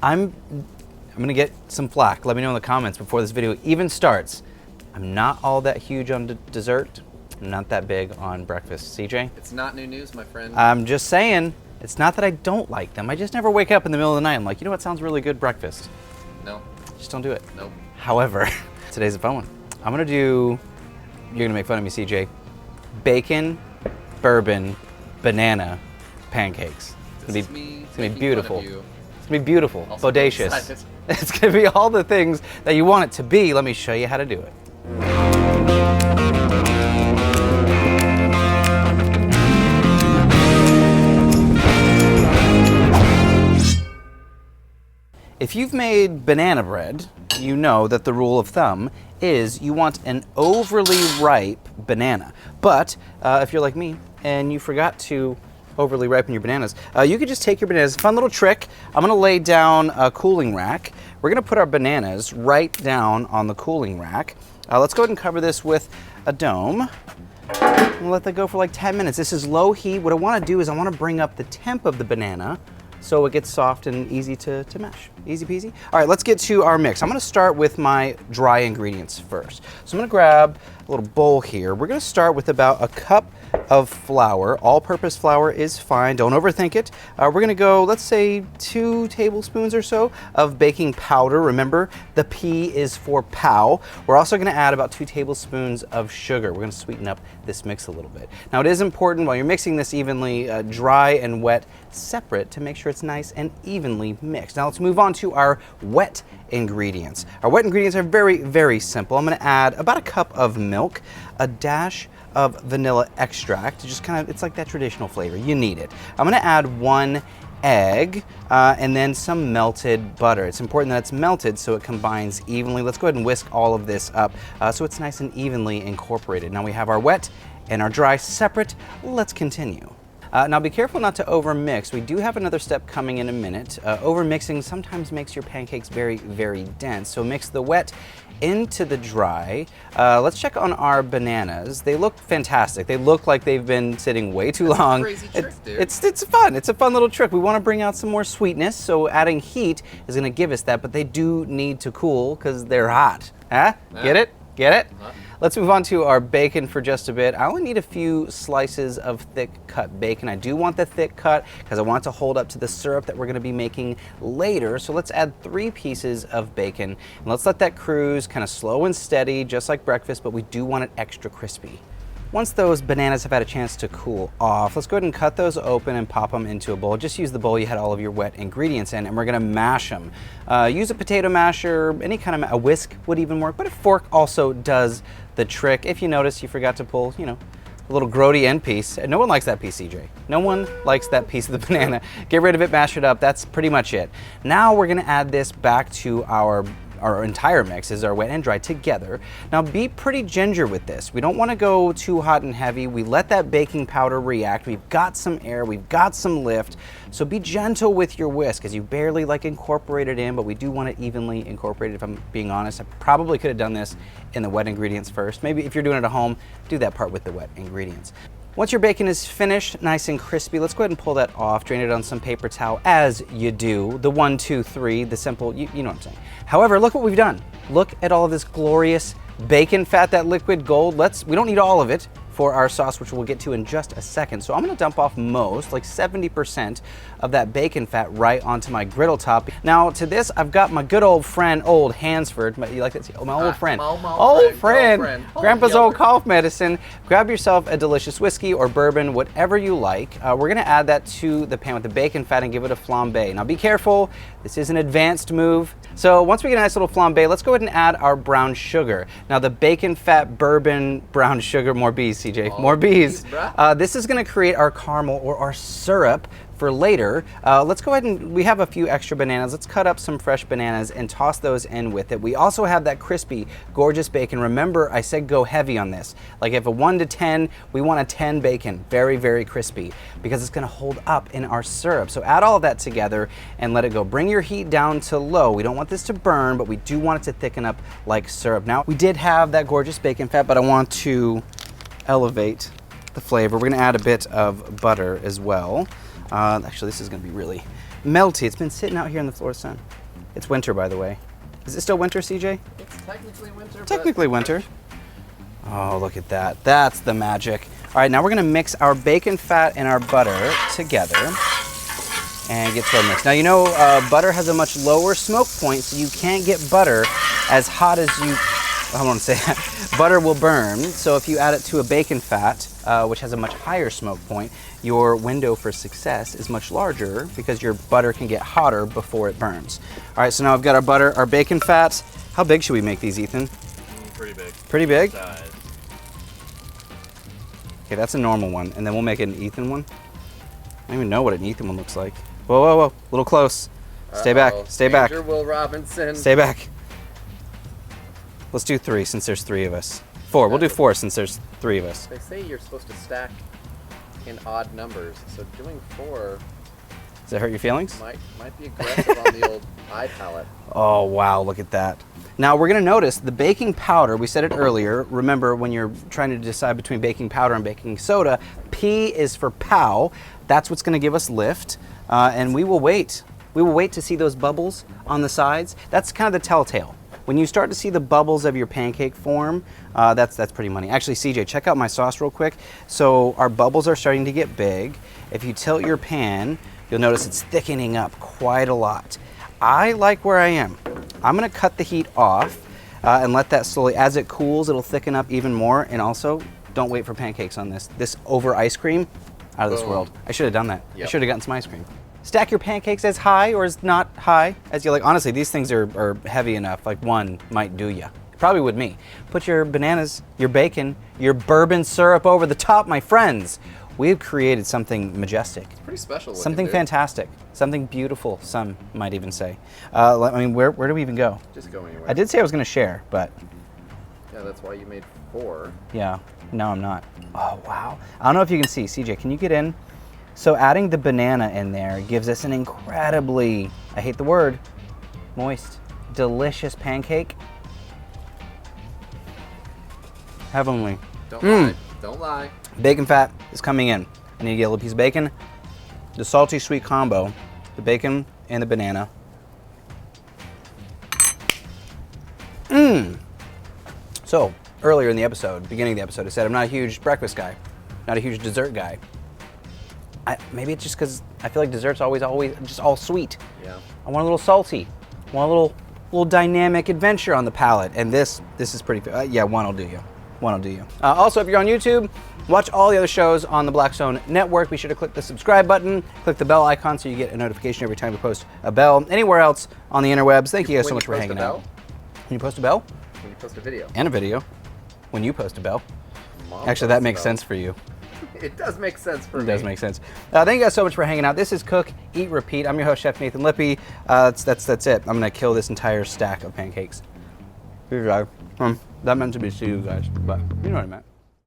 I'm gonna get some flack. Let me know in the comments before this video even starts. I'm not all that huge on dessert. I'm not that big on breakfast, CJ. It's not new news, my friend. I'm just saying, it's not that I don't like them. I just never wake up in the middle of the night. I'm like, you know what sounds really good breakfast? No. Just don't do it. Nope. However, today's a fun one. I'm gonna do, you're gonna make fun of me, CJ, bacon, bourbon, banana pancakes. It's gonna be beautiful. It's gonna be beautiful, Also bodacious. It's gonna be all the things that you want it to be. Let me show you how to do it. If you've made banana bread, you know that the rule of thumb is you want an overly ripe banana. But if you're like me and you forgot to overly ripen your bananas, you could just take your bananas. Fun little trick. I'm gonna lay down a cooling rack. We're gonna put our bananas right down on the cooling rack. Let's go ahead and cover this with a dome. And let that go for like 10 minutes. This is low heat. What I wanna do is I wanna bring up the temp of the banana so it gets soft and easy to mash. Easy peasy. All right, let's get to our mix. I'm gonna start with my dry ingredients first. So I'm gonna grab a little bowl here. We're gonna start with about a cup of flour. All-purpose flour is fine, don't overthink it. We're gonna go, let's say 2 tablespoons or so of baking powder. Remember, the P is for pow. We're also gonna add about 2 tablespoons of sugar. We're gonna sweeten up this mix a little bit. Now it is important while you're mixing this evenly, dry and wet separate to make sure it's nice and evenly mixed. Now let's move on to our wet ingredients. Our wet ingredients are very, very simple. I'm gonna add about a cup of milk, a dash of vanilla extract, just kind of, it's like that traditional flavor, you need it. I'm gonna add 1 egg and then some melted butter. It's important that it's melted so it combines evenly. Let's go ahead and whisk all of this up so it's nice and evenly incorporated. Now we have our wet and our dry separate. Let's continue. Now be careful not to overmix. We do have another step coming in a minute. Overmixing sometimes makes your pancakes very, very dense. So mix the wet into the dry. Let's check on our bananas. They look fantastic. They look like they've been sitting way too long. Crazy trick, dude. It's fun. It's a fun little trick. We want to bring out some more sweetness, so adding heat is going to give us that, but they do need to cool because they're hot. Huh? Get it? Get it? Let's move on to our bacon for just a bit. I only need a few slices of thick cut bacon. I do want the thick cut because I want it to hold up to the syrup that we're gonna be making later. So let's add 3 pieces of bacon and let's let that cruise kind of slow and steady, just like breakfast, but we do want it extra crispy. Once those bananas have had a chance to cool off, let's go ahead and cut those open and pop them into a bowl. Just use the bowl you had all of your wet ingredients in, and we're gonna mash them. Use a potato masher, any kind of, a whisk would even work, but a fork also does the trick. If you notice you forgot to pull, you know, a little grody end piece. No one likes that piece, CJ. No one likes that piece of the banana. Get rid of it, mash it up, that's pretty much it. Now we're gonna add this back to our entire mix, is our wet and dry together. Now be pretty ginger with this. We don't want to go too hot and heavy. We let that baking powder react. We've got some air, we've got some lift. So be gentle with your whisk as you barely like incorporate it in, but we do want it evenly incorporated. If I'm being honest, I probably could have done this in the wet ingredients first. Maybe if you're doing it at home, do that part with the wet ingredients. Once your bacon is finished, nice and crispy, let's go ahead and pull that off, drain it on some paper towel, as you do. The 1, 2, 3, the simple, you know what I'm saying. However, look what we've done. Look at all of this glorious bacon fat, that liquid gold. We don't need all of it for our sauce, which we'll get to in just a second. So I'm gonna dump off most, like 70% of that bacon fat right onto my griddle top. Now to this, I've got my good old friend, old Hansford. You like that? Oh, my old friend. Old friend. Grandpa's old cough medicine. Grab yourself a delicious whiskey or bourbon, whatever you like. We're gonna add that to the pan with the bacon fat and give it a flambe. Now be careful, this is an advanced move. So once we get a nice little flambe, let's go ahead and add our brown sugar. Now the bacon fat, bourbon, brown sugar, more bees, CJ, more bees. This is gonna create our caramel or our syrup for later. Let's go ahead and, we have a few extra bananas. Let's cut up some fresh bananas and toss those in with it. We also have that crispy, gorgeous bacon. Remember, I said go heavy on this. Like if a 1 to 10, we want a 10 bacon. Very, very crispy because it's gonna hold up in our syrup. So add all of that together and let it go. Bring your heat down to low. We don't want this to burn, but we do want it to thicken up like syrup. Now, we did have that gorgeous bacon fat, but I want to elevate the flavor. We're gonna add a bit of butter as well. Actually, this is gonna be really melty. It's been sitting out here in the Florida sun. It's winter, by the way. Is it still winter, CJ? It's technically winter. Technically winter. Oh, look at that. That's the magic. All right, now we're gonna mix our bacon fat and our butter together and get to our mix. Now, you know, butter has a much lower smoke point, so you can't get butter as hot as you, I want to say that. Butter will burn, so if you add it to a bacon fat, which has a much higher smoke point, your window for success is much larger because your butter can get hotter before it burns. All right, so now I've got our butter, our bacon fats. How big should we make these, Ethan? Pretty big. Pretty big? Size. Okay, that's a normal one, and then we'll make an Ethan one. I don't even know what an Ethan one looks like. Whoa, whoa, whoa, a little close. Stay back, stay back. Danger, Will Robinson. Stay back. Let's do 3 since there's 3 of us. 4, we'll do 4 since there's 3 of us. They say you're supposed to stack in odd numbers, so doing 4 Does that hurt your feelings? might be aggressive on the old eye palette. Oh, wow, look at that. Now we're gonna notice the baking powder, we said it earlier, remember when you're trying to decide between baking powder and baking soda, P is for pow, that's what's gonna give us lift, and we will wait. We will wait to see those bubbles on the sides. That's kind of the telltale. When you start to see the bubbles of your pancake form, that's pretty money. Actually, CJ, check out my sauce real quick. So our bubbles are starting to get big. If you tilt your pan, you'll notice it's thickening up quite a lot. I like where I am. I'm gonna cut the heat off and let that slowly, as it cools, it'll thicken up even more. And also, don't wait for pancakes on this. This over ice cream, out of this Boom. world. I should have done that. I Yep. should have gotten some ice cream. Stack your pancakes as high or as not high as you like. Honestly, these things are heavy enough. Like one might do ya. Probably with me. Put your bananas, your bacon, your bourbon syrup over the top, my friends. We've created something majestic. Pretty special looking, Something dude. fantastic. Something beautiful, some might even say. I mean, where do we even go? Just go anywhere. I did say I was going to share, but Yeah, that's why you made 4. yeah, no, I'm not. Oh, wow. I don't know if you can see. CJ, can you get in? So adding the banana in there gives us an incredibly, I hate the word, moist, delicious pancake. Heavenly. Don't lie. Don't lie. Bacon fat is coming in. I need to get a little piece of bacon. The salty sweet combo, the bacon and the banana. So earlier in the episode, beginning of the episode, I said I'm not a huge breakfast guy, not a huge dessert guy. Maybe it's just because I feel like dessert's always just all sweet. Yeah. I want a little salty. I want a little dynamic adventure on the palate, and this is pretty. Yeah, one will do you. One will do you. Also, if you're on YouTube, watch all the other shows on the Blackstone Network. Be sure to click the subscribe button, click the bell icon so you get a notification every time we post a bell. Anywhere else on the interwebs, thank you guys so much for hanging out. When you post a bell? When you post a video. And a video. When you post a bell. Mom Actually, that posts a makes bell. sense for you. It does make sense for me. It does make sense. Thank you guys so much for hanging out. This is Cook, Eat, Repeat. I'm your host, Chef Nathan Lippy. That's it. I'm gonna kill this entire stack of pancakes. Here you go. That meant to be to you guys, but you know what I meant.